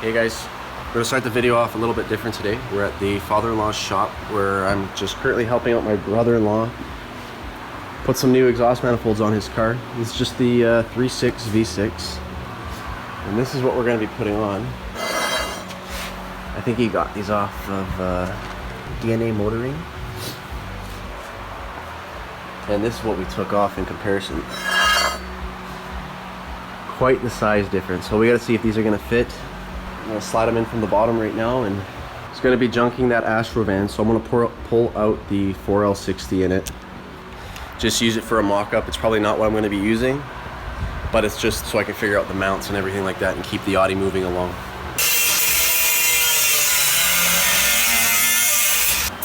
Hey guys, we're going to start the video off a little bit different today. We're at the father-in-law's shop where I'm just currently helping out my brother-in-law put some new exhaust manifolds on his car. It's just the 3.6 V6, and this is what we're going to be putting on. I think he got these off of DNA Motoring, and this is what we took off in comparison. Quite the size difference, so we got to see if these are going to fit. I'm going to slide them in from the bottom right now, and it's going to be junking that Astro van, so I'm going to pull out the 4L60 in it. Just use it for a mock-up. It's probably not what I'm going to be using, but it's just so I can figure out the mounts and everything like that and keep the Audi moving along.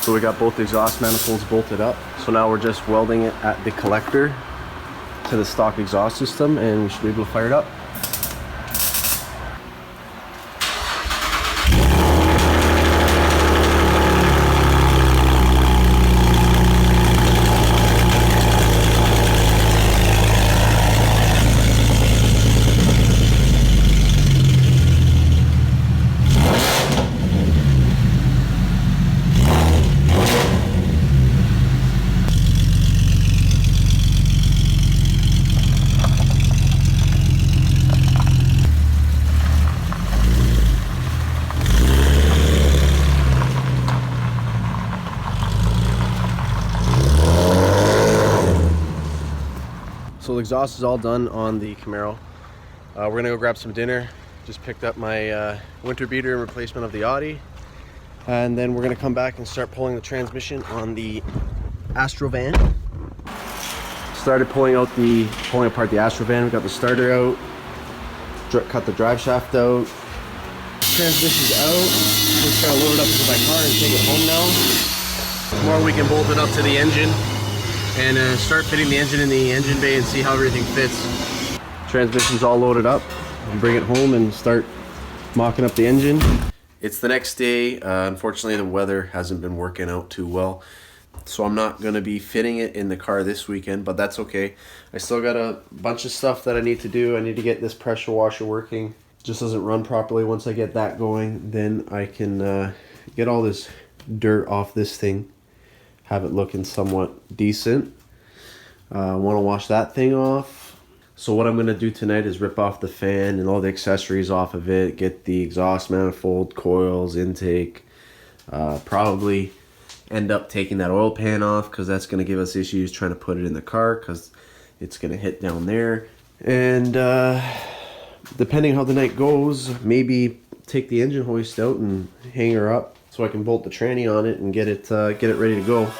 So we got both exhaust manifolds bolted up, so now we're just welding it at the collector to the stock exhaust system, and we should be able to fire it up. So the exhaust is all done on the Camaro. We're gonna go grab some dinner. Just picked up my winter beater in replacement of the Audi. And then we're gonna come back and start pulling the transmission on the Astro van. Started pulling apart the Astro van. We got the starter out, cut the drive shaft out. Transmission's out. Just gotta load it up into my car and take it home now. Tomorrow we can bolt it up to the engine and start fitting the engine in the engine bay and see how everything fits. Transmission's all loaded up. I'll bring it home and start mocking up the engine. It's the next day. Unfortunately, the weather hasn't been working out too well, so I'm not going to be fitting it in the car this weekend, but that's okay. I still got a bunch of stuff that I need to do. I need to get this pressure washer working. It just doesn't run properly. Once I get that going, then I can get all this dirt off this thing, have it looking somewhat decent. I want to wash that thing off. So what I'm going to do tonight is rip off the fan and all the accessories off of it, get the exhaust manifold, coils, intake, probably end up taking that oil pan off because that's going to give us issues trying to put it in the car because it's going to hit down there. And depending how the night goes, maybe take the engine hoist out and hang her up so I can bolt the tranny on it and get it ready to go.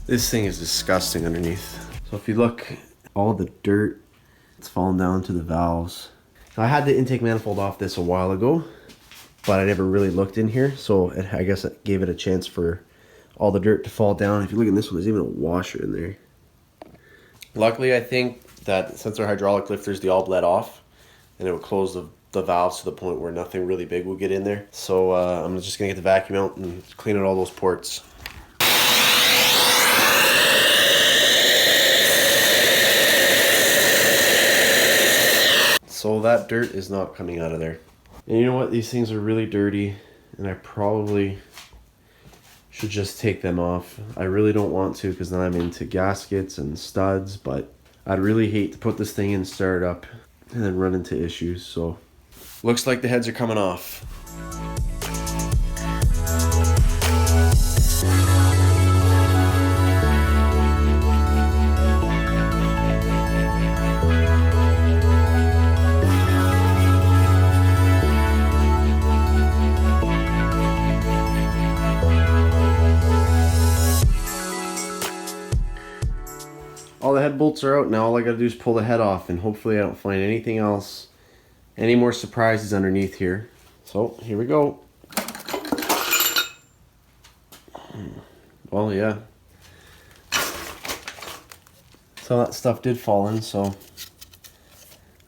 This thing is disgusting underneath. So if you look, all the dirt, it's fallen down to the valves. Now, I had the intake manifold off this a while ago, but I never really looked in here, so I guess it gave it a chance for all the dirt to fall down. If you look at this one, there's even a washer in there. Luckily, I think that since our hydraulic lifters, they all bled off, and it would close the valves to the point where nothing really big will get in there. So I'm just gonna get the vacuum out and clean out all those ports. So that dirt is not coming out of there. And you know what? These things are really dirty, and I probably should just take them off. I really don't want to because then I'm into gaskets and studs, but I'd really hate to put this thing in, start it up, and then run into issues. So looks like the heads are coming off. All the head bolts are out. Now all I gotta do is pull the head off, and hopefully I don't find anything else, any more surprises underneath here. So here we go. Well, yeah. So that stuff did fall in, so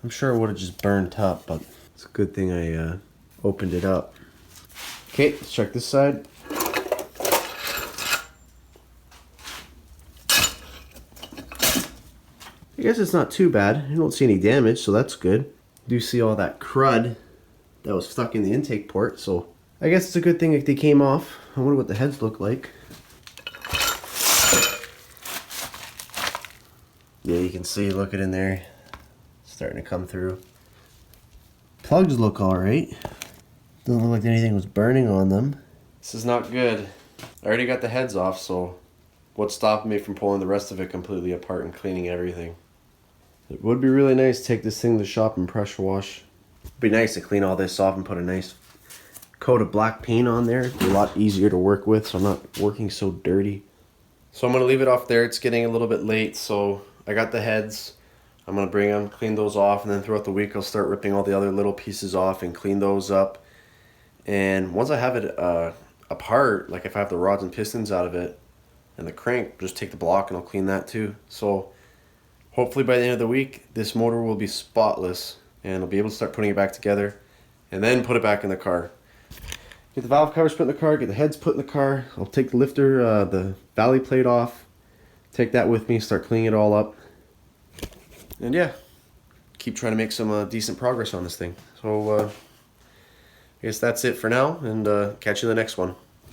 I'm sure it would have just burnt up, but it's a good thing I opened it up. Okay, let's check this side. I guess it's not too bad. You don't see any damage, so that's good. You do see all that crud that was stuck in the intake port, so I guess it's a good thing if they came off. I wonder what the heads look like. Yeah, you can see, look it in there. It's starting to come through. Plugs look alright. Doesn't look like anything was burning on them. This is not good. I already got the heads off, so what's stopping me from pulling the rest of it completely apart and cleaning everything? It would be really nice to take this thing to the shop and pressure wash. It'd be nice to clean all this off and put a nice coat of black paint on there. It'd be a lot easier to work with, so I'm not working so dirty. So I'm going to leave it off there. It's getting a little bit late, so I got the heads. I'm going to bring them, clean those off, and then throughout the week I'll start ripping all the other little pieces off and clean those up. And once I have it apart, like if I have the rods and pistons out of it and the crank, just take the block and I'll clean that too. So hopefully by the end of the week this motor will be spotless and I'll be able to start putting it back together and then put it back in the car. Get the valve covers put in the car, get the heads put in the car. I'll take the lifter, the valley plate off, take that with me, start cleaning it all up. And yeah, keep trying to make some decent progress on this thing. So I guess that's it for now, and catch you in the next one.